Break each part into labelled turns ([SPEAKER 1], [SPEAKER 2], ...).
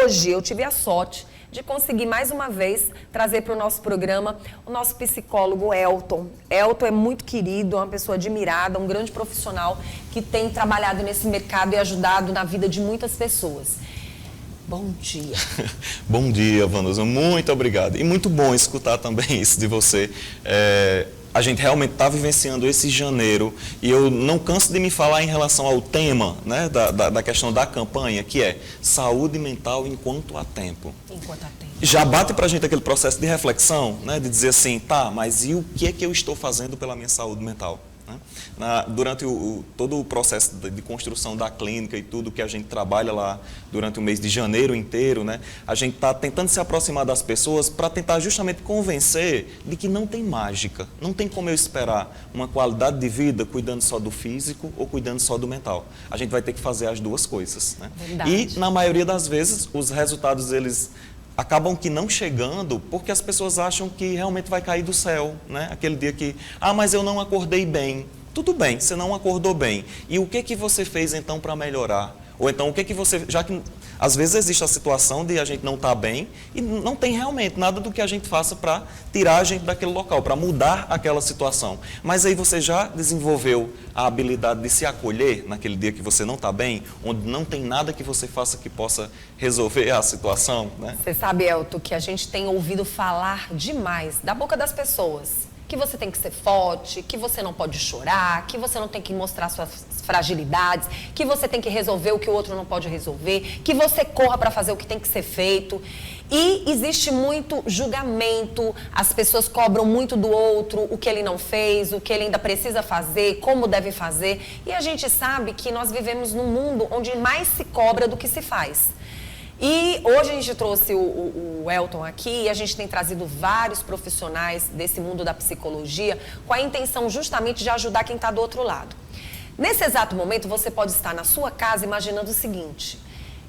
[SPEAKER 1] hoje eu tive a sorte de conseguir mais uma vez trazer para o nosso programa o nosso psicólogo Elton. Elton é muito querido, é uma pessoa admirada, um grande profissional que tem trabalhado nesse mercado e ajudado na vida de muitas pessoas. Bom dia.
[SPEAKER 2] Bom dia, Vanusa. Muito obrigado. E muito bom escutar também isso de você. A gente realmente está vivenciando esse janeiro e eu não canso de me falar em relação ao tema, né, da questão da campanha, que é saúde mental enquanto há tempo.
[SPEAKER 1] Enquanto há tempo.
[SPEAKER 2] Já bate para a gente aquele processo de reflexão, né, de dizer assim, tá, mas e o que é que eu estou fazendo pela minha saúde mental? Durante todo o processo de construção da clínica e tudo que a gente trabalha lá durante o mês de janeiro inteiro, né, a gente está tentando se aproximar das pessoas para tentar justamente convencer de que não tem mágica, não tem como eu esperar uma qualidade de vida cuidando só do físico ou cuidando só do mental. A gente vai ter que fazer as duas coisas. Né? E, na maioria das vezes, os resultados, eles acabam que não chegando porque as pessoas acham que realmente vai cair do céu, né? Aquele dia que, mas eu não acordei bem. Tudo bem, você não acordou bem. E o que que você fez então para melhorar? Ou então o que que você, já que às vezes existe a situação de a gente não estar bem e não tem realmente nada do que a gente faça para tirar a gente daquele local, para mudar aquela situação. Mas aí você já desenvolveu a habilidade de se acolher naquele dia que você não está bem, onde não tem nada que você faça que possa resolver a situação, né?
[SPEAKER 1] Você sabe, Elton, que a gente tem ouvido falar demais da boca das pessoas. Que você tem que ser forte, que você não pode chorar, que você não tem que mostrar suas fragilidades, que você tem que resolver o que o outro não pode resolver, que você corra para fazer o que tem que ser feito. E existe muito julgamento, as pessoas cobram muito do outro, o que ele não fez, o que ele ainda precisa fazer, como deve fazer. E a gente sabe que nós vivemos num mundo onde mais se cobra do que se faz. E hoje a gente trouxe o Elton aqui e a gente tem trazido vários profissionais desse mundo da psicologia com a intenção justamente de ajudar quem está do outro lado. Nesse exato momento, você pode estar na sua casa imaginando o seguinte: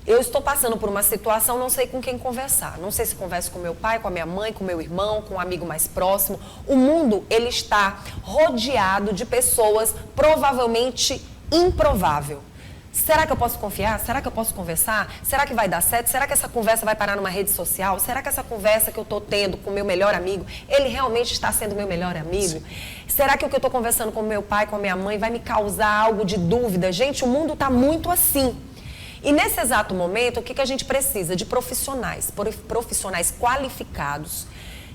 [SPEAKER 1] eu estou passando por uma situação, não sei com quem conversar. Não sei se converso com meu pai, com a minha mãe, com meu irmão, com um amigo mais próximo. O mundo, ele está rodeado de pessoas provavelmente improvável. Será que eu posso confiar? Será que eu posso conversar? Será que vai dar certo? Será que essa conversa vai parar numa rede social? Será que essa conversa que eu estou tendo com o meu melhor amigo, ele realmente está sendo meu melhor amigo? Sim. Será que o que eu estou conversando com meu pai, com a minha mãe, vai me causar algo de dúvida? Gente, o mundo está muito assim. E nesse exato momento, o que a gente precisa? De profissionais qualificados,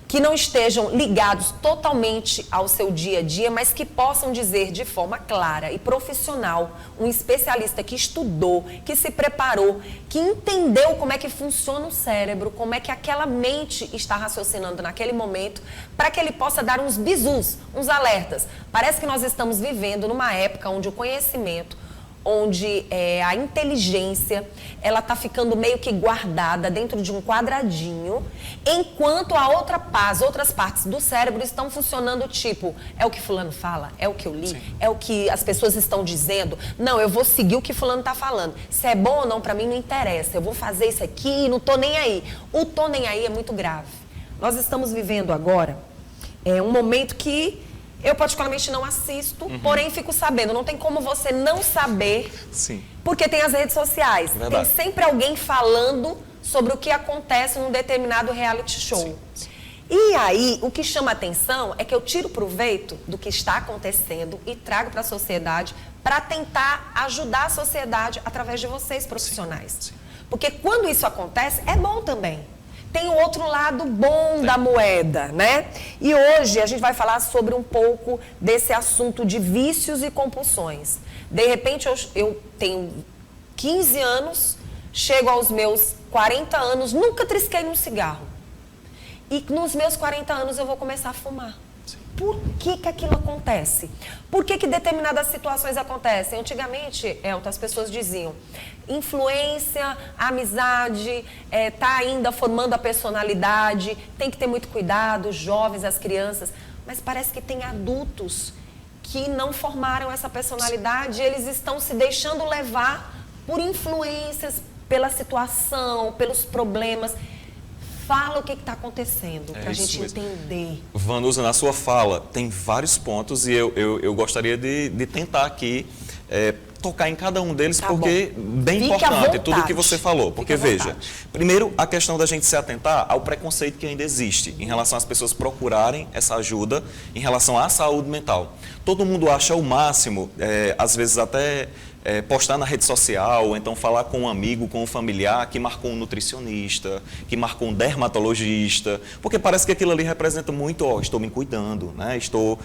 [SPEAKER 1] que não estejam ligados totalmente ao seu dia a dia, mas que possam dizer de forma clara e profissional, um especialista que estudou, que se preparou, que entendeu como é que funciona o cérebro, como é que aquela mente está raciocinando naquele momento, para que ele possa dar uns bizus, uns alertas. Parece que nós estamos vivendo numa época onde o conhecimento, onde a inteligência, ela está ficando meio que guardada dentro de um quadradinho, enquanto as outras partes do cérebro estão funcionando tipo, é o que fulano fala, é o que eu li, sim, é o que as pessoas estão dizendo, não, eu vou seguir o que fulano está falando, se é bom ou não, para mim não interessa, eu vou fazer isso aqui, não tô nem aí. O tô nem aí é muito grave. Nós estamos vivendo agora um momento que eu particularmente não assisto, porém fico sabendo. Não tem como você não saber, sim, porque tem as redes sociais. Verdade. Tem sempre alguém falando sobre o que acontece num determinado reality show. Sim, sim. E aí, o que chama atenção é que eu tiro proveito do que está acontecendo e trago para a sociedade para tentar ajudar a sociedade através de vocês, profissionais. Sim, sim. Porque quando isso acontece, é bom também. Tem o outro lado bom da moeda, né? E hoje a gente vai falar sobre um pouco desse assunto de vícios e compulsões. De repente eu tenho 15 anos, chego aos meus 40 anos, nunca trisquei num cigarro. E nos meus 40 anos eu vou começar a fumar. Por que aquilo acontece? Por que determinadas situações acontecem? Antigamente, Elton, as pessoas diziam, influência, amizade, tá ainda formando a personalidade, tem que ter muito cuidado, os jovens, as crianças. Mas parece que tem adultos que não formaram essa personalidade, eles estão se deixando levar por influências, pela situação, pelos problemas. Fala o que está acontecendo, para a gente entender.
[SPEAKER 2] Vanusa, na sua fala, tem vários pontos e eu gostaria de tentar aqui tocar em cada um deles,
[SPEAKER 1] Tá
[SPEAKER 2] porque bem
[SPEAKER 1] Fique à
[SPEAKER 2] importante tudo
[SPEAKER 1] vontade.
[SPEAKER 2] que você falou. Porque,
[SPEAKER 1] Fique à
[SPEAKER 2] veja,
[SPEAKER 1] vontade.
[SPEAKER 2] primeiro, a questão da gente se atentar ao preconceito que ainda existe em relação às pessoas procurarem essa ajuda em relação à saúde mental. Todo mundo acha o máximo, às vezes até postar na rede social, ou então falar com um amigo, com um familiar que marcou um nutricionista, que marcou um dermatologista, porque parece que aquilo ali representa muito, estou me cuidando, né? Estou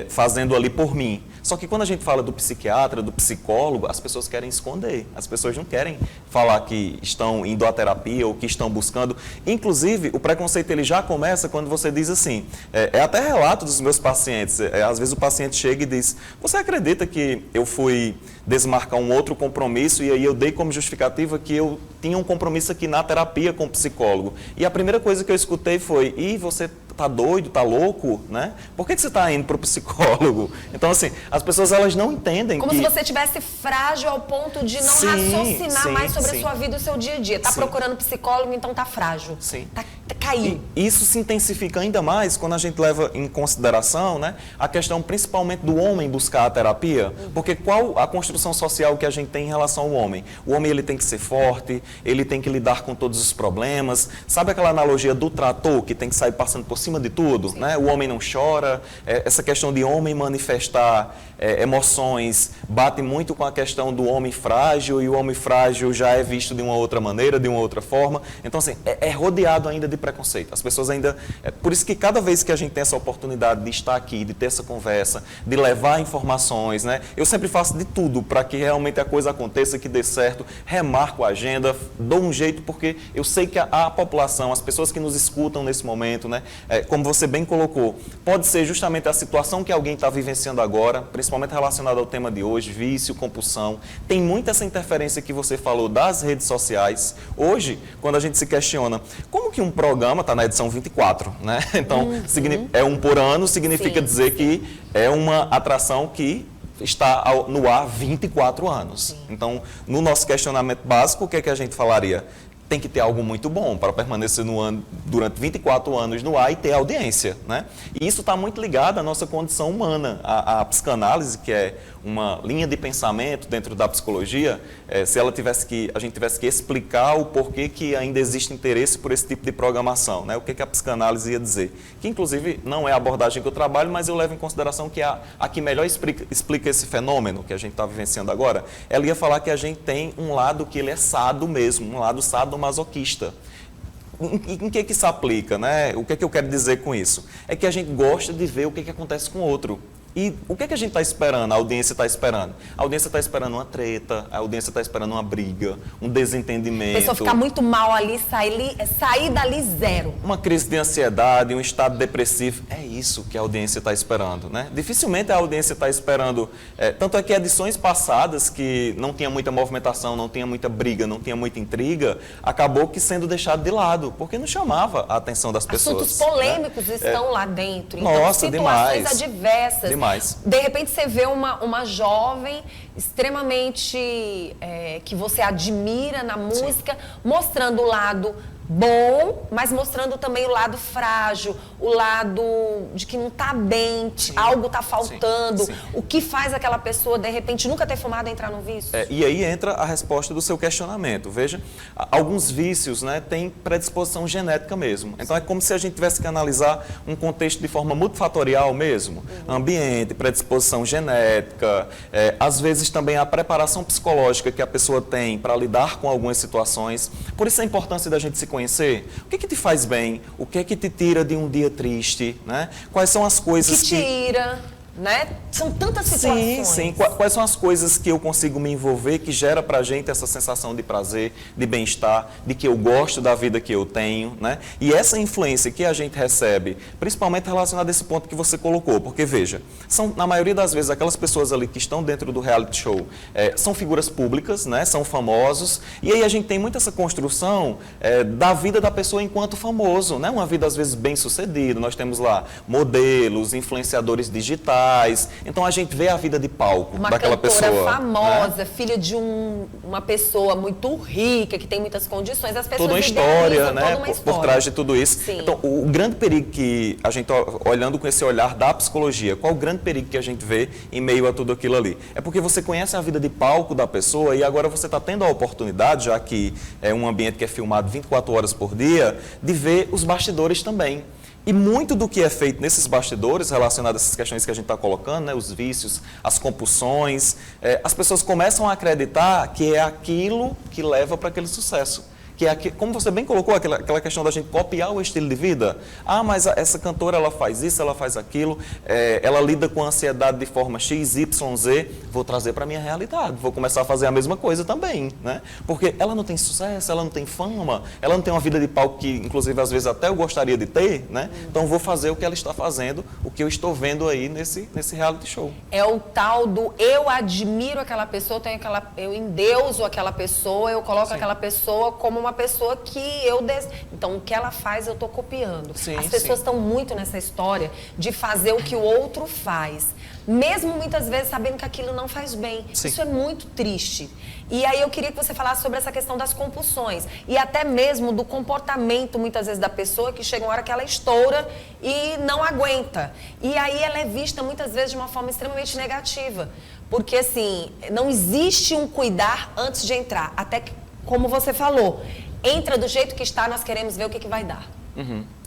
[SPEAKER 2] fazendo ali por mim. Só que quando a gente fala do psiquiatra, do psicólogo, as pessoas querem esconder, as pessoas não querem falar que estão indo à terapia ou que estão buscando. Inclusive, o preconceito ele já começa quando você diz assim, é até relato dos meus pacientes, às vezes o paciente chega e diz, você acredita que eu fui desmarcar um outro compromisso e aí eu dei como justificativa que eu tinha um compromisso aqui na terapia com o psicólogo. E a primeira coisa que eu escutei foi, e você tá doido, tá louco, né? Por que você está indo para o psicólogo? Então, assim, as pessoas elas não entendem
[SPEAKER 1] Como
[SPEAKER 2] que...
[SPEAKER 1] se você estivesse frágil ao ponto de não raciocinar mais sobre a sua vida e o seu dia a dia. Está procurando psicólogo, então está frágil. Está caindo.
[SPEAKER 2] E isso se intensifica ainda mais quando a gente leva em consideração, né, a questão principalmente do homem buscar a terapia, porque qual a construção social que a gente tem em relação ao homem? O homem ele tem que ser forte, ele tem que lidar com todos os problemas. Sabe aquela analogia do trator que tem que sair passando por cima de tudo? Né? O homem não chora. Essa questão de homem manifestar emoções bate muito com a questão do homem frágil, e o homem frágil já é visto de uma outra maneira, de uma outra forma. Então, assim, é rodeado ainda de preconceito. As pessoas ainda... por isso que cada vez que a gente tem essa oportunidade de estar aqui, de ter essa conversa, de levar informações, né? Eu sempre faço de tudo para que realmente a coisa aconteça, que dê certo, remarco a agenda, dou um jeito, porque eu sei que a população, as pessoas que nos escutam nesse momento, né? Como você bem colocou, pode ser justamente a situação que alguém está vivenciando agora, principalmente relacionada ao tema de hoje, vício, compulsão. Tem muita essa interferência que você falou das redes sociais. Hoje, quando a gente se questiona, como que um programa está na edição 24, né? Então, é um por ano, significa dizer que é uma atração que está no ar 24 anos. Sim. Então, no nosso questionamento básico, o que é que a gente falaria? Tem que ter algo muito bom para permanecer no ano, durante 24 anos no ar e ter audiência, né? E isso está muito ligado à nossa condição humana. A psicanálise, que é uma linha de pensamento dentro da psicologia, se a gente tivesse que explicar o porquê que ainda existe interesse por esse tipo de programação, né? O que a psicanálise ia dizer? Que, inclusive, não é a abordagem que eu trabalho, mas eu levo em consideração que a que melhor explica esse fenômeno que a gente está vivenciando agora, ela ia falar que a gente tem um lado que ele é sado mesmo, um lado sadomasoquista. Em que isso aplica, né? O que é que eu quero dizer com isso? É que a gente gosta de ver o que acontece com o outro. E o que a gente está esperando? A audiência está esperando? A audiência está esperando uma treta, a audiência está esperando uma briga, um desentendimento.
[SPEAKER 1] A pessoa ficar muito mal ali, sair dali zero.
[SPEAKER 2] Uma crise de ansiedade, um estado depressivo. É isso que a audiência está esperando, né? Dificilmente a audiência está esperando... tanto é que edições passadas, que não tinha muita movimentação, não tinha muita briga, não tinha muita intriga, acabou que sendo deixado de lado, porque não chamava a atenção das pessoas.
[SPEAKER 1] Assuntos polêmicos, né? Estão lá dentro. Então,
[SPEAKER 2] Nossa,
[SPEAKER 1] situações
[SPEAKER 2] demais.
[SPEAKER 1] adversas. De repente você vê uma jovem extremamente que você admira na música, mostrando o lado bom, mas mostrando também o lado frágil, o lado de que não está bem, algo está faltando, o que faz aquela pessoa, de repente, nunca ter fumado entrar no vício.
[SPEAKER 2] E aí entra a resposta do seu questionamento. Veja, alguns vícios, né, têm predisposição genética mesmo. Então é como se a gente tivesse que analisar um contexto de forma multifatorial mesmo. Ambiente, predisposição genética, às vezes também a preparação psicológica que a pessoa tem para lidar com algumas situações. Por isso a importância da gente se conhecer. O que te faz bem? O que te tira de um dia triste? Né? Quais são as coisas que...
[SPEAKER 1] tira, né? São tantas situações.
[SPEAKER 2] Sim. Quais são as coisas que eu consigo me envolver que gera pra gente essa sensação de prazer, de bem-estar, de que eu gosto da vida que eu tenho, né? E essa influência que a gente recebe, principalmente relacionada a esse ponto que você colocou, porque veja, são na maioria das vezes aquelas pessoas ali que estão dentro do reality show, são figuras públicas, né? São famosos, e aí a gente tem muito essa construção da vida da pessoa enquanto famoso, né? Uma vida às vezes bem sucedida, nós temos lá modelos, influenciadores digitais, musicais. Então a gente vê a vida de palco daquela pessoa.
[SPEAKER 1] Uma cantora famosa,
[SPEAKER 2] né?
[SPEAKER 1] filha de uma pessoa muito rica, que tem muitas condições. As pessoas
[SPEAKER 2] toda uma história, né?
[SPEAKER 1] Toda uma história.
[SPEAKER 2] Por trás de tudo isso.
[SPEAKER 1] Sim.
[SPEAKER 2] Então, o grande perigo que a gente, olhando com esse olhar da psicologia, qual o grande perigo que a gente vê em meio a tudo aquilo ali? É porque você conhece a vida de palco da pessoa e agora você está tendo a oportunidade, já que é um ambiente que é filmado 24 horas por dia, de ver os bastidores também. E muito do que é feito nesses bastidores, relacionado a essas questões que a gente está colocando, né, os vícios, as compulsões, as pessoas começam a acreditar que é aquilo que leva para aquele sucesso. Que é, como você bem colocou, aquela questão da gente copiar o estilo de vida. Ah, mas essa cantora, ela faz isso, ela faz aquilo, ela lida com a ansiedade de forma X, Y, Z, vou trazer para a minha realidade, vou começar a fazer a mesma coisa também, né? Porque ela não tem sucesso, ela não tem fama, ela não tem uma vida de palco que, inclusive, às vezes até eu gostaria de ter, né? Então, vou fazer o que ela está fazendo, o que eu estou vendo aí nesse reality show.
[SPEAKER 1] É o tal do eu admiro aquela pessoa, eu endeuso aquela pessoa, eu coloco aquela pessoa como uma pessoa que então o que ela faz eu estou copiando. As pessoas estão muito nessa história de fazer o que o outro faz, mesmo muitas vezes sabendo que aquilo não faz bem. Isso é muito triste. E aí eu queria que você falasse sobre essa questão das compulsões e até mesmo do comportamento muitas vezes da pessoa, que chega uma hora que ela estoura e não aguenta. E aí ela é vista muitas vezes de uma forma extremamente negativa, porque assim, não existe um cuidar antes de entrar, até que, como você falou, entra do jeito que está, nós queremos ver o que vai dar.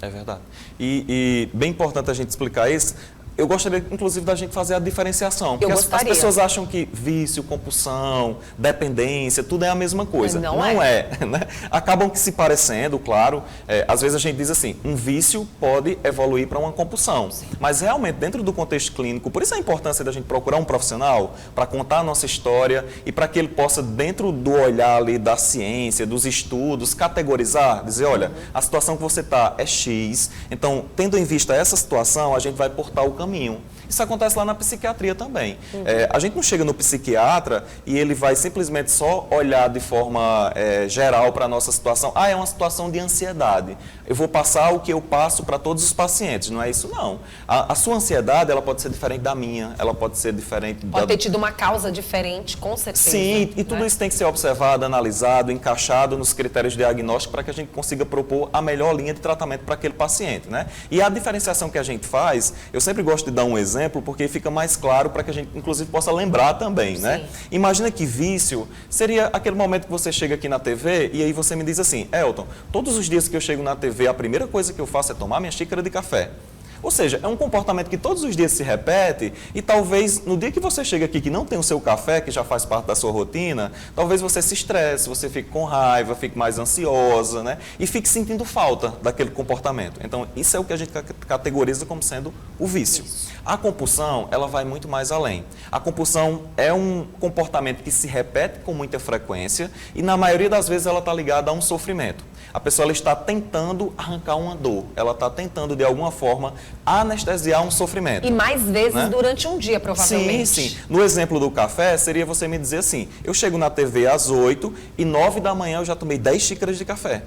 [SPEAKER 2] É verdade. E bem importante a gente explicar isso. Eu gostaria, inclusive, da gente fazer a diferenciação. Porque as pessoas acham que vício, compulsão, dependência, tudo é a mesma coisa. Não é, né? Acabam que se parecendo, claro. Às vezes a gente diz assim, um vício pode evoluir para uma compulsão. Sim. Mas realmente, dentro do contexto clínico, por isso a importância da gente procurar um profissional para contar a nossa história e para que ele possa, dentro do olhar ali da ciência, dos estudos, categorizar, dizer, olha, a situação que você está é X, então, tendo em vista essa situação, a gente vai portar o caminho. Isso acontece lá na psiquiatria também. A gente não chega no psiquiatra e ele vai simplesmente só olhar de forma geral para a nossa situação. Ah, é uma situação de ansiedade. Eu vou passar o que eu passo para todos os pacientes. Não é isso, não. A sua ansiedade, ela pode ser diferente da minha, ela pode ser diferente
[SPEAKER 1] Pode ter tido uma causa diferente, com certeza.
[SPEAKER 2] Sim, e tudo isso tem que ser observado, analisado, encaixado nos critérios de diagnóstico para que a gente consiga propor a melhor linha de tratamento para aquele paciente, né? E a diferenciação que a gente faz, eu sempre gosto de dar um exemplo, porque fica mais claro para que a gente, inclusive, possa lembrar também, né? Imagina que vício seria aquele momento que você chega aqui na TV e aí você me diz assim, Elton, todos os dias que eu chego na TV, a primeira coisa que eu faço é tomar minha xícara de café. Ou seja, é um comportamento que todos os dias se repete e talvez no dia que você chega aqui que não tem o seu café, que já faz parte da sua rotina, talvez você se estresse, você fique com raiva, fique mais ansiosa, né? E fique sentindo falta daquele comportamento. Então, isso é o que a gente categoriza como sendo o vício. A compulsão, ela vai muito mais além. A compulsão é um comportamento que se repete com muita frequência e na maioria das vezes ela está ligada a um sofrimento. A pessoa ela está tentando arrancar uma dor, ela está tentando de alguma forma anestesiar um sofrimento.
[SPEAKER 1] E mais vezes, né? Durante um dia, provavelmente.
[SPEAKER 2] Sim. No exemplo do café, seria você me dizer assim, eu chego na TV às 8 e 9 da manhã eu já tomei 10 xícaras de café.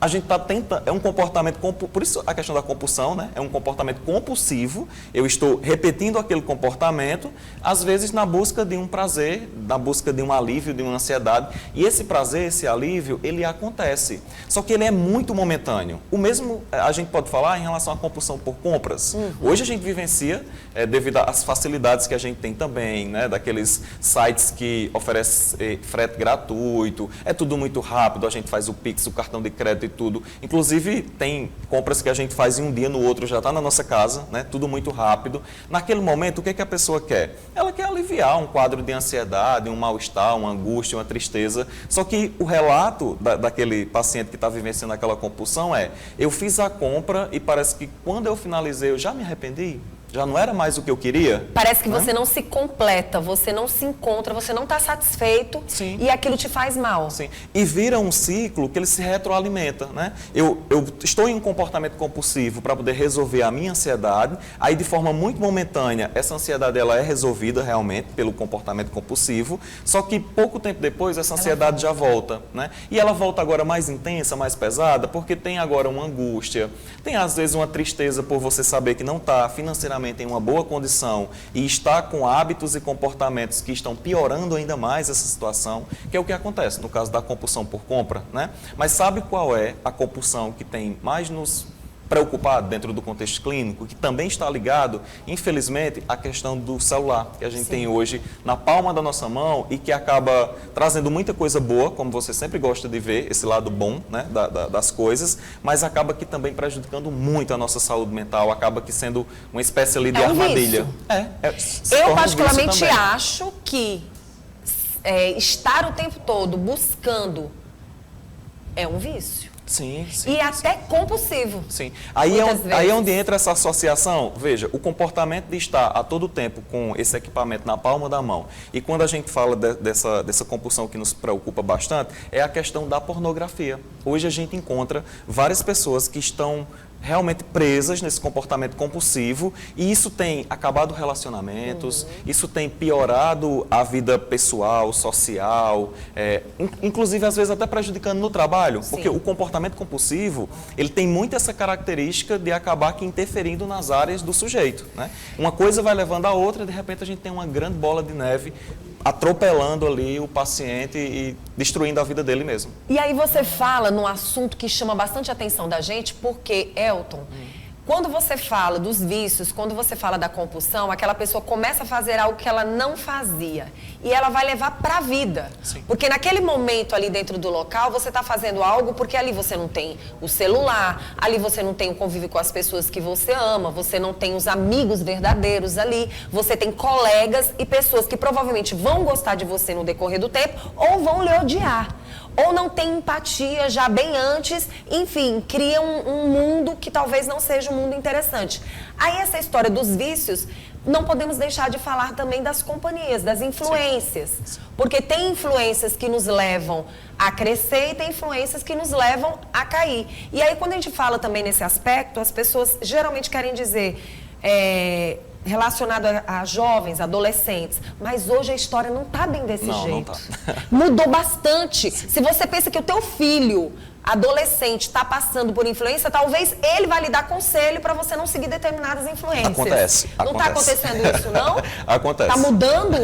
[SPEAKER 2] A gente está tentando, é um comportamento, por isso a questão da compulsão, né? É um comportamento compulsivo, eu estou repetindo aquele comportamento, às vezes na busca de um prazer, na busca de um alívio, de uma ansiedade, e esse prazer, esse alívio, ele acontece, só que ele é muito momentâneo. O mesmo a gente pode falar em relação à compulsão por compras. Hoje a gente vivencia, devido às facilidades que a gente tem também, né? Daqueles sites que oferecem frete gratuito, é tudo muito rápido, a gente faz o Pix, o cartão de crédito, tudo. Inclusive, tem compras que a gente faz em um dia, no outro já está na nossa casa, né? Tudo muito rápido. Naquele momento, o que é que a pessoa quer? Ela quer aliviar um quadro de ansiedade, um mal-estar, uma angústia, uma tristeza. Só que o relato daquele paciente que está vivenciando aquela compulsão é, eu fiz a compra e parece que quando eu finalizei, eu já me arrependi. Já não era mais o que eu queria?
[SPEAKER 1] Parece que você não se completa, você não se encontra, você não está satisfeito.
[SPEAKER 2] Sim.
[SPEAKER 1] E aquilo te faz mal.
[SPEAKER 2] Sim. E vira um ciclo que ele se retroalimenta, né? Eu estou em um comportamento compulsivo para poder resolver a minha ansiedade, aí de forma muito momentânea, essa ansiedade ela é resolvida realmente pelo comportamento compulsivo, só que pouco tempo depois essa ansiedade já volta, né? E ela volta agora mais intensa, mais pesada, porque tem agora uma angústia, tem às vezes uma tristeza por você saber que não está financeiramente financeiramente em uma boa condição e está com hábitos e comportamentos que estão piorando ainda mais essa situação, que é o que acontece no caso da compulsão por compra, né? Mas sabe qual é a compulsão que tem mais nos preocupado dentro do contexto clínico, que também está ligado, infelizmente, à questão do celular, que a gente tem hoje na palma da nossa mão e que acaba trazendo muita coisa boa, como você sempre gosta de ver, esse lado bom, né, das coisas, mas acaba que também prejudicando muito a nossa saúde mental, acaba que sendo uma espécie ali de armadilha.
[SPEAKER 1] Eu particularmente acho que estar o tempo todo buscando é um vício.
[SPEAKER 2] Sim, sim.
[SPEAKER 1] E até compulsivo.
[SPEAKER 2] Sim. Aí é onde entra essa associação. Veja, o comportamento de estar a todo tempo com esse equipamento na palma da mão. E quando a gente fala dessa compulsão que nos preocupa bastante, é a questão da pornografia. Hoje a gente encontra várias pessoas que estão realmente presas nesse comportamento compulsivo e isso tem acabado relacionamentos, isso tem piorado a vida pessoal, social, inclusive às vezes até prejudicando no trabalho, porque o comportamento compulsivo, ele tem muito essa característica de acabar que interferindo nas áreas do sujeito, né? Uma coisa vai levando a outra e de repente a gente tem uma grande bola de neve atropelando ali o paciente e destruindo a vida dele mesmo.
[SPEAKER 1] E aí você fala num assunto que chama bastante a atenção da gente, porque, Elton, quando você fala dos vícios, quando você fala da compulsão, aquela pessoa começa a fazer algo que ela não fazia. E ela vai levar para a vida. Sim. Porque naquele momento ali dentro do local, você está fazendo algo porque ali você não tem o celular, ali você não tem o convívio com as pessoas que você ama, você não tem os amigos verdadeiros ali, você tem colegas e pessoas que provavelmente vão gostar de você no decorrer do tempo ou vão lhe odiar. Ou não tem empatia já bem antes, enfim, cria um mundo que talvez não seja um mundo interessante. Aí essa história dos vícios, não podemos deixar de falar também das companhias, das influências. Sim. Porque tem influências que nos levam a crescer e tem influências que nos levam a cair. E aí quando a gente fala também nesse aspecto, as pessoas geralmente querem dizer... relacionado a jovens, adolescentes, mas hoje a história não está bem desse jeito. Não tá. Mudou bastante. Sim. Se você pensa que o teu filho, adolescente, está passando por influência, talvez ele vai lhe dar conselho para você não seguir determinadas influências.
[SPEAKER 2] Acontece.
[SPEAKER 1] Não está acontecendo isso, não?
[SPEAKER 2] Acontece.
[SPEAKER 1] Está mudando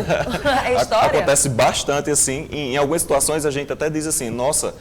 [SPEAKER 1] a história?
[SPEAKER 2] Acontece bastante, assim. Em algumas situações a gente até diz assim, nossa...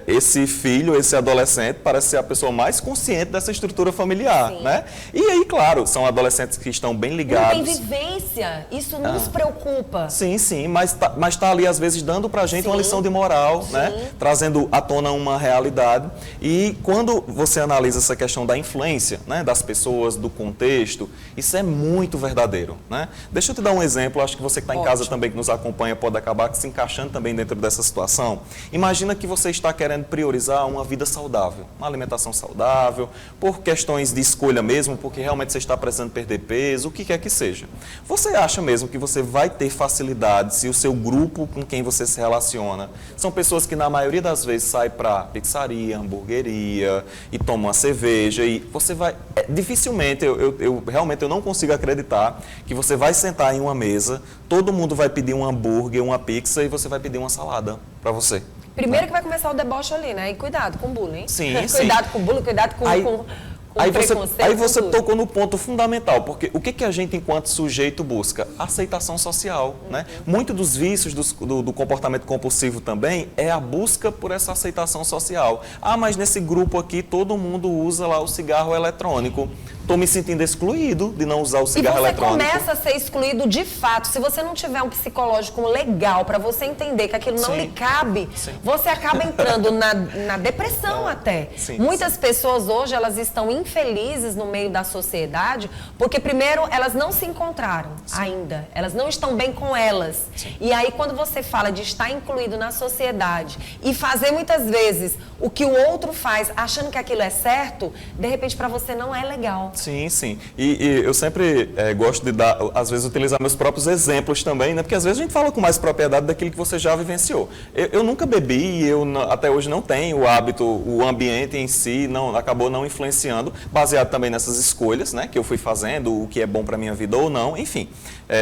[SPEAKER 2] esse filho, esse adolescente parece ser a pessoa mais consciente dessa estrutura familiar, né? E aí, claro, são adolescentes que estão bem ligados.
[SPEAKER 1] Não tem vivência, isso nos preocupa.
[SPEAKER 2] Sim, sim, mas tá ali às vezes dando pra gente uma lição de moral, né? Trazendo à tona uma realidade. E quando você analisa essa questão da influência, né? Das pessoas, do contexto, isso é muito verdadeiro, né? Deixa eu te dar um exemplo, acho que você que está em casa também, que nos acompanha, pode acabar se encaixando também dentro dessa situação. Imagina que você está querendo priorizar uma vida saudável, uma alimentação saudável, por questões de escolha mesmo, porque realmente você está precisando perder peso, o que quer que seja. Você acha mesmo que você vai ter facilidade se o seu grupo com quem você se relaciona são pessoas que na maioria das vezes saem para pizzaria, hamburgueria e tomam uma cerveja e você vai... dificilmente, realmente eu não consigo acreditar que você vai sentar em uma mesa, todo mundo vai pedir um hambúrguer, uma pizza e você vai pedir uma salada para você.
[SPEAKER 1] Primeiro que vai começar o deboche ali, né? E cuidado com o bullying.
[SPEAKER 2] Sim,
[SPEAKER 1] cuidado com o bullying, cuidado com
[SPEAKER 2] Aí você tocou no ponto fundamental, porque o que a gente, enquanto sujeito, busca? Aceitação social, né? Muito dos vícios do comportamento compulsivo também é a busca por essa aceitação social. Ah, mas nesse grupo aqui todo mundo usa lá o cigarro eletrônico. Estou me sentindo excluído de não usar o cigarro eletrônico.
[SPEAKER 1] E você começa a ser excluído de fato. Se você não tiver um psicológico legal para você entender que aquilo não lhe cabe, você acaba entrando na depressão até. Muitas pessoas hoje, elas estão infelizes no meio da sociedade, porque primeiro elas não se encontraram ainda. Elas não estão bem com elas. E aí quando você fala de estar incluído na sociedade e fazer muitas vezes o que o outro faz, achando que aquilo é certo, de repente para você não é legal.
[SPEAKER 2] Sim, sim. E eu sempre gosto de dar, às vezes, utilizar meus próprios exemplos também, né? Porque às vezes a gente fala com mais propriedade daquilo que você já vivenciou. Eu nunca bebi, até hoje não tenho o hábito, o ambiente em si acabou não influenciando, baseado também nessas escolhas, né? Que eu fui fazendo, o que é bom para minha vida ou não, enfim.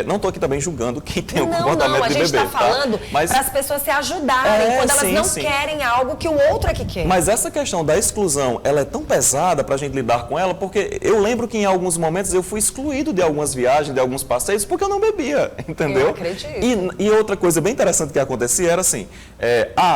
[SPEAKER 2] Não estou aqui também julgando quem tem o comportamento de beber.
[SPEAKER 1] A gente está falando para as pessoas se ajudarem quando elas não querem algo que o outro é que quer.
[SPEAKER 2] Mas essa questão da exclusão, ela é tão pesada para a gente lidar com ela, porque eu eu lembro que em alguns momentos eu fui excluído de algumas viagens, de alguns passeios, porque eu não bebia, entendeu?
[SPEAKER 1] Eu acredito.
[SPEAKER 2] E outra coisa bem interessante que acontecia era assim,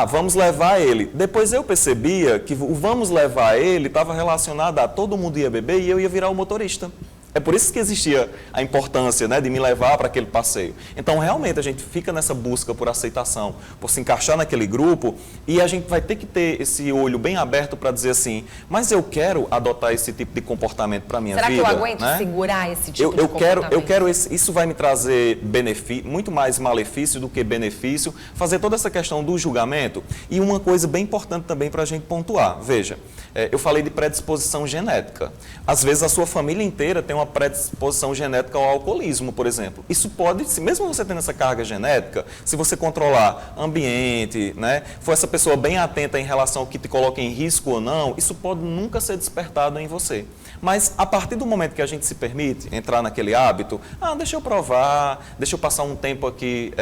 [SPEAKER 2] vamos levar ele. Depois eu percebia que o vamos levar ele estava relacionado a todo mundo ia beber e eu ia virar o motorista. É por isso que existia a importância, né, de me levar para aquele passeio. Então, realmente, a gente fica nessa busca por aceitação, por se encaixar naquele grupo, e a gente vai ter que ter esse olho bem aberto para dizer assim, mas eu quero adotar esse tipo de comportamento para a minha vida.
[SPEAKER 1] Será que eu aguento, né, segurar esse tipo de
[SPEAKER 2] comportamento? Eu quero
[SPEAKER 1] isso
[SPEAKER 2] vai me trazer benefício, muito mais malefício do que benefício, fazer toda essa questão do julgamento. E uma coisa bem importante também para a gente pontuar. Veja, eu falei de predisposição genética. Às vezes, a sua família inteira tem uma predisposição genética ao alcoolismo, por exemplo. Isso pode, mesmo você tendo essa carga genética, se você controlar ambiente, né, for essa pessoa bem atenta em relação ao que te coloca em risco ou não, isso pode nunca ser despertado em você. Mas a partir do momento que a gente se permite entrar naquele hábito, deixa eu provar, deixa eu passar um tempo aqui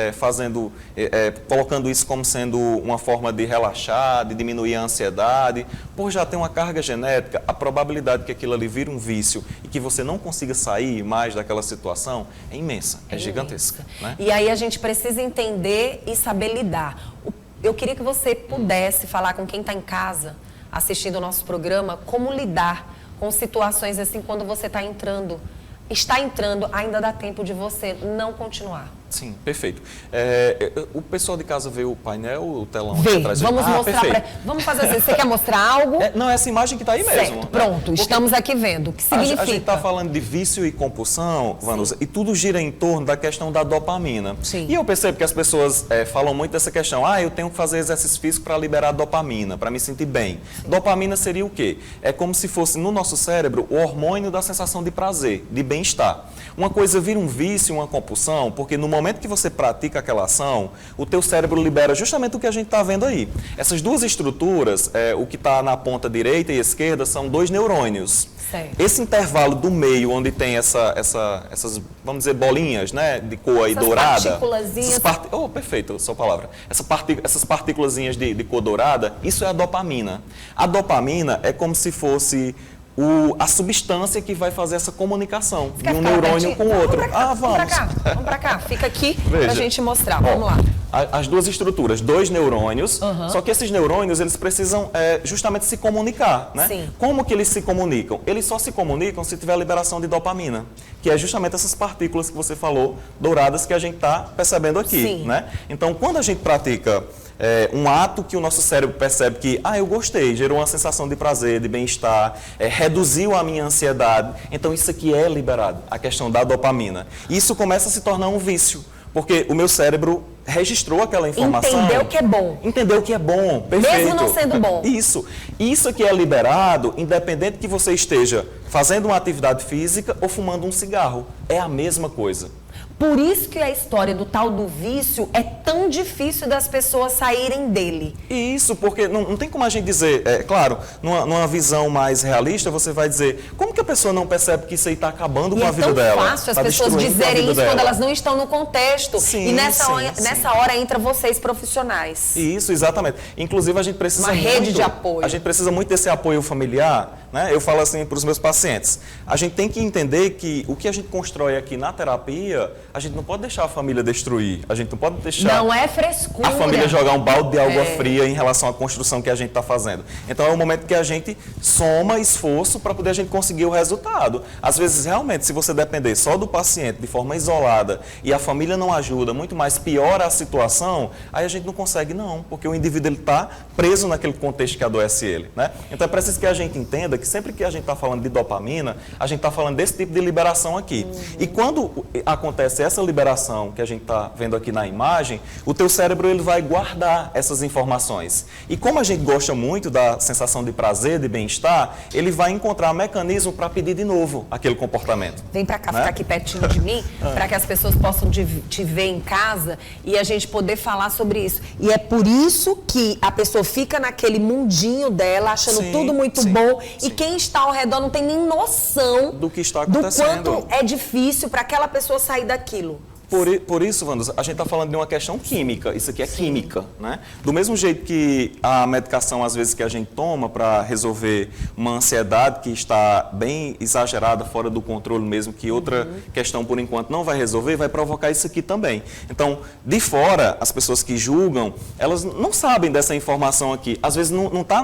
[SPEAKER 2] colocando isso como sendo uma forma de relaxar, de diminuir a ansiedade, por já ter uma carga genética, a probabilidade que aquilo ali vire um vício e que você não consiga sair mais daquela situação é imensa, é gigantesca. Né?
[SPEAKER 1] E aí a gente precisa entender e saber lidar. Eu queria que você pudesse falar com quem está em casa, assistindo o nosso programa, como lidar com situações assim quando você está entrando, ainda dá tempo de você não continuar.
[SPEAKER 2] Sim, perfeito. O pessoal de casa vê o painel, o telão
[SPEAKER 1] aqui
[SPEAKER 2] atrás.
[SPEAKER 1] Vamos mostrar Vamos fazer assim. Você quer mostrar algo?
[SPEAKER 2] Não, essa imagem que está aí mesmo.
[SPEAKER 1] Certo, pronto. Porque estamos aqui vendo. O que significa?
[SPEAKER 2] A gente está falando de vício e compulsão, Vanusa, e tudo gira em torno da questão da dopamina.
[SPEAKER 1] Sim.
[SPEAKER 2] E eu percebo que as pessoas falam muito dessa questão. Eu tenho que fazer exercício físico para liberar dopamina, para me sentir bem. Sim. Dopamina seria o quê? É como se fosse no nosso cérebro o hormônio da sensação de prazer, de bem-estar. Uma coisa vira um vício, uma compulsão, porque no momento que você pratica aquela ação, o teu cérebro libera justamente o que a gente está vendo aí. Essas duas estruturas, o que está na ponta direita e esquerda, são 2 neurônios.
[SPEAKER 1] Certo.
[SPEAKER 2] Esse intervalo do meio, onde tem essas, vamos dizer, bolinhas, né, de cor aí dourada. Perfeito, sua palavra. Essas partículazinhas de cor dourada, isso é a dopamina. A dopamina é como se fosse a substância que vai fazer essa comunicação de um neurônio com o outro.
[SPEAKER 1] Vamos pra cá. Fica aqui pra gente mostrar. Vamos lá.
[SPEAKER 2] As duas estruturas, 2 neurônios, só que esses neurônios, eles precisam justamente se comunicar, né?
[SPEAKER 1] Sim.
[SPEAKER 2] Como que eles se comunicam? Eles só se comunicam se tiver liberação de dopamina, que é justamente essas partículas que você falou, douradas, que a gente está percebendo aqui,
[SPEAKER 1] Sim.
[SPEAKER 2] né? Então, quando a gente pratica um ato que o nosso cérebro percebe que, eu gostei, gerou uma sensação de prazer, de bem-estar, reduziu a minha ansiedade, então isso aqui é liberado, a questão da dopamina. E isso começa a se tornar um vício, porque o meu cérebro registrou aquela informação.
[SPEAKER 1] Entendeu que é bom.
[SPEAKER 2] Entendeu que é bom, perfeito.
[SPEAKER 1] Mesmo não sendo bom.
[SPEAKER 2] Isso aqui é liberado, independente que você esteja fazendo uma atividade física ou fumando um cigarro. É a mesma coisa.
[SPEAKER 1] Por isso que a história do tal do vício é tão difícil das pessoas saírem dele.
[SPEAKER 2] Isso, porque não tem como a gente dizer, claro, numa visão mais realista, você vai dizer, como que a pessoa não percebe que isso aí está acabando com a vida dela?
[SPEAKER 1] É tão fácil as pessoas dizerem isso quando elas não estão no contexto.
[SPEAKER 2] Sim,
[SPEAKER 1] e nessa hora entra vocês profissionais.
[SPEAKER 2] Isso, exatamente. Inclusive a gente precisa
[SPEAKER 1] uma rede de apoio.
[SPEAKER 2] A gente precisa muito desse apoio familiar, né? Eu falo assim para os meus pacientes, a gente tem que entender que o que a gente constrói aqui na terapia, a gente não pode deixar a família destruir, a gente não pode deixar
[SPEAKER 1] não é frescura.
[SPEAKER 2] A família jogar um balde de água fria em relação à construção que a gente está fazendo. Então é o momento que a gente soma esforço para poder a gente conseguir o resultado. Às vezes, realmente, se você depender só do paciente de forma isolada e a família não ajuda, muito mais piora a situação, aí a gente não consegue não, porque o indivíduo está preso naquele contexto que adoece ele, né? Então é preciso que a gente entenda que sempre que a gente está falando de dopamina, a gente está falando desse tipo de liberação aqui. E quando acontece essa liberação que a gente está vendo aqui na imagem, o teu cérebro ele vai guardar essas informações. E como a gente gosta muito da sensação de prazer, de bem-estar, ele vai encontrar mecanismo para pedir de novo aquele comportamento.
[SPEAKER 1] Vem para cá, ficar aqui pertinho de mim, para que as pessoas possam te ver em casa e a gente poder falar sobre isso. E é por isso que a pessoa fica naquele mundinho dela, achando tudo muito bom, e quem está ao redor não tem nem noção
[SPEAKER 2] do que está acontecendo.
[SPEAKER 1] Do quanto é difícil para aquela pessoa sair daquilo.
[SPEAKER 2] Por isso, Wanda, a gente está falando de uma questão química. Isso aqui é química, né? Do mesmo jeito que a medicação, às vezes, que a gente toma para resolver uma ansiedade que está bem exagerada, fora do controle mesmo, que outra questão, por enquanto, não vai resolver, vai provocar isso aqui também. Então, de fora, as pessoas que julgam, elas não sabem dessa informação aqui. Às vezes, não está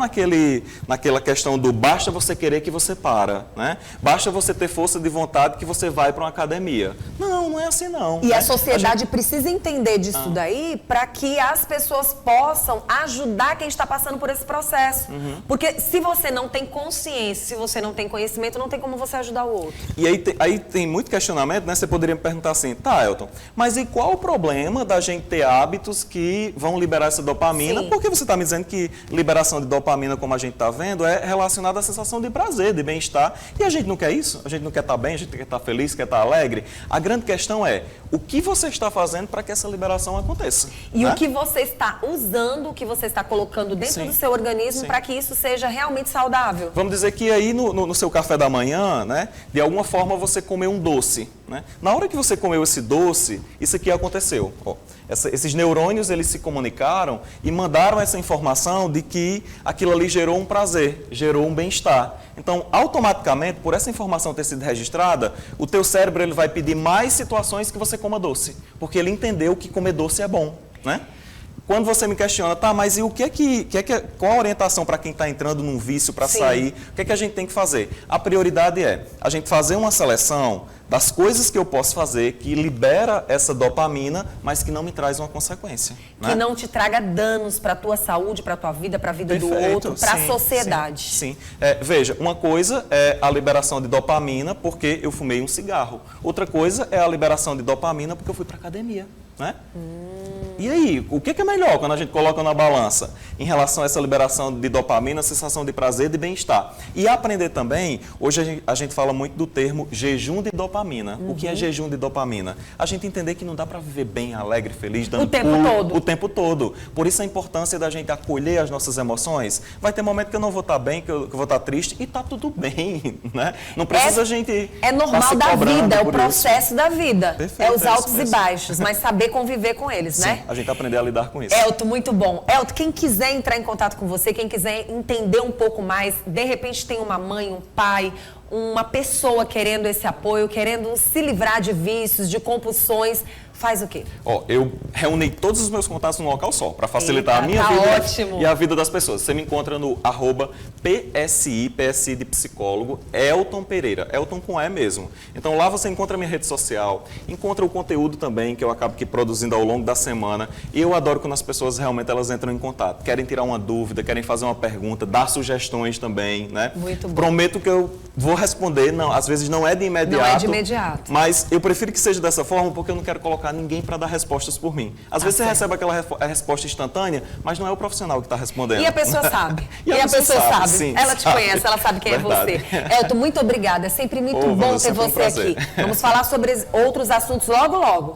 [SPEAKER 2] naquela questão do basta você querer que você para, né? Basta você ter força de vontade que você vai para uma academia. Não é assim, não.
[SPEAKER 1] E a sociedade precisa entender disso daí para que as pessoas possam ajudar quem está passando por esse processo. Porque se você não tem consciência, se você não tem conhecimento, não tem como você ajudar o outro.
[SPEAKER 2] E aí tem muito questionamento, né? Você poderia me perguntar assim, tá, Elton, mas e qual o problema da gente ter hábitos que vão liberar essa dopamina?
[SPEAKER 1] Sim.
[SPEAKER 2] Porque você está me dizendo que liberação de dopamina, como a gente está vendo, é relacionada à sensação de prazer, de bem-estar. E a gente não quer isso? A gente não quer estar bem, a gente quer estar feliz, quer estar alegre? A grande questão é, o que você está fazendo para que essa liberação aconteça?
[SPEAKER 1] E
[SPEAKER 2] né?
[SPEAKER 1] o que você está usando, o que você está colocando dentro do seu organismo para que isso seja realmente saudável.
[SPEAKER 2] Vamos dizer que aí no seu café da manhã, né, de alguma forma você comeu um doce. Né? Na hora que você comeu esse doce, isso aqui aconteceu. Ó, esses neurônios, eles se comunicaram e mandaram essa informação de que aquilo ali gerou um prazer, gerou um bem-estar. Então, automaticamente, por essa informação ter sido registrada, o teu cérebro ele vai pedir mais situações que você coma doce, porque ele entendeu que comer doce é bom, né? Quando você me questiona, tá, mas e o qual a orientação para quem está entrando num vício para sair? O que é que a gente tem que fazer? A prioridade é a gente fazer uma seleção das coisas que eu posso fazer que libera essa dopamina, mas que não me traz uma consequência.
[SPEAKER 1] Que não te traga danos para a tua saúde, para a tua vida, para a vida do outro, para a sociedade.
[SPEAKER 2] Sim. Veja, uma coisa é a liberação de dopamina porque eu fumei um cigarro. Outra coisa é a liberação de dopamina porque eu fui para academia, né? E aí, o que é melhor quando a gente coloca na balança em relação a essa liberação de dopamina, sensação de prazer e de bem-estar? E aprender também, hoje a gente fala muito do termo jejum de dopamina. O que é jejum de dopamina? A gente entender que não dá para viver bem, alegre, feliz, dando
[SPEAKER 1] o tempo todo.
[SPEAKER 2] O tempo todo. Por isso a importância da gente acolher as nossas emoções. Vai ter momento que eu não vou estar bem, que eu vou estar triste e tá tudo bem, né? Não precisa a gente
[SPEAKER 1] É normal da vida, é o processo da vida.
[SPEAKER 2] Perfeito,
[SPEAKER 1] é os altos e baixos, mas saber conviver com eles,
[SPEAKER 2] Sim,
[SPEAKER 1] né?
[SPEAKER 2] A gente aprender a lidar com isso.
[SPEAKER 1] Elton, muito bom. Elton, quem quiser entrar em contato com você, quem quiser entender um pouco mais, de repente tem uma mãe, um pai, uma pessoa querendo esse apoio, querendo se livrar de vícios, de compulsões, faz o quê?
[SPEAKER 2] Eu reuni todos os meus contatos num local só, para facilitar a minha
[SPEAKER 1] tá
[SPEAKER 2] vida
[SPEAKER 1] ótimo.
[SPEAKER 2] e a vida das pessoas. Você me encontra no @PSI de psicólogo, Elton Pereira, Elton com E mesmo. Então lá você encontra a minha rede social, encontra o conteúdo também, que eu acabo produzindo ao longo da semana. E eu adoro quando as pessoas realmente elas entram em contato, querem tirar uma dúvida, querem fazer uma pergunta, dar sugestões também, né?
[SPEAKER 1] Muito bom.
[SPEAKER 2] Prometo que eu vou responder, não, às vezes não é de imediato.
[SPEAKER 1] Não é de imediato.
[SPEAKER 2] Mas eu prefiro que seja dessa forma, porque eu não quero colocar ninguém para dar respostas por mim. Às vezes você recebe aquela resposta instantânea, mas não é o profissional que está respondendo.
[SPEAKER 1] E a pessoa sabe.
[SPEAKER 2] e a pessoa sabe. Sim,
[SPEAKER 1] ela te conhece, ela sabe quem
[SPEAKER 2] Verdade.
[SPEAKER 1] é você. Elton, muito obrigada. É sempre muito bom ter
[SPEAKER 2] sempre um
[SPEAKER 1] você
[SPEAKER 2] prazer.
[SPEAKER 1] aqui. Vamos falar sobre outros assuntos logo, logo.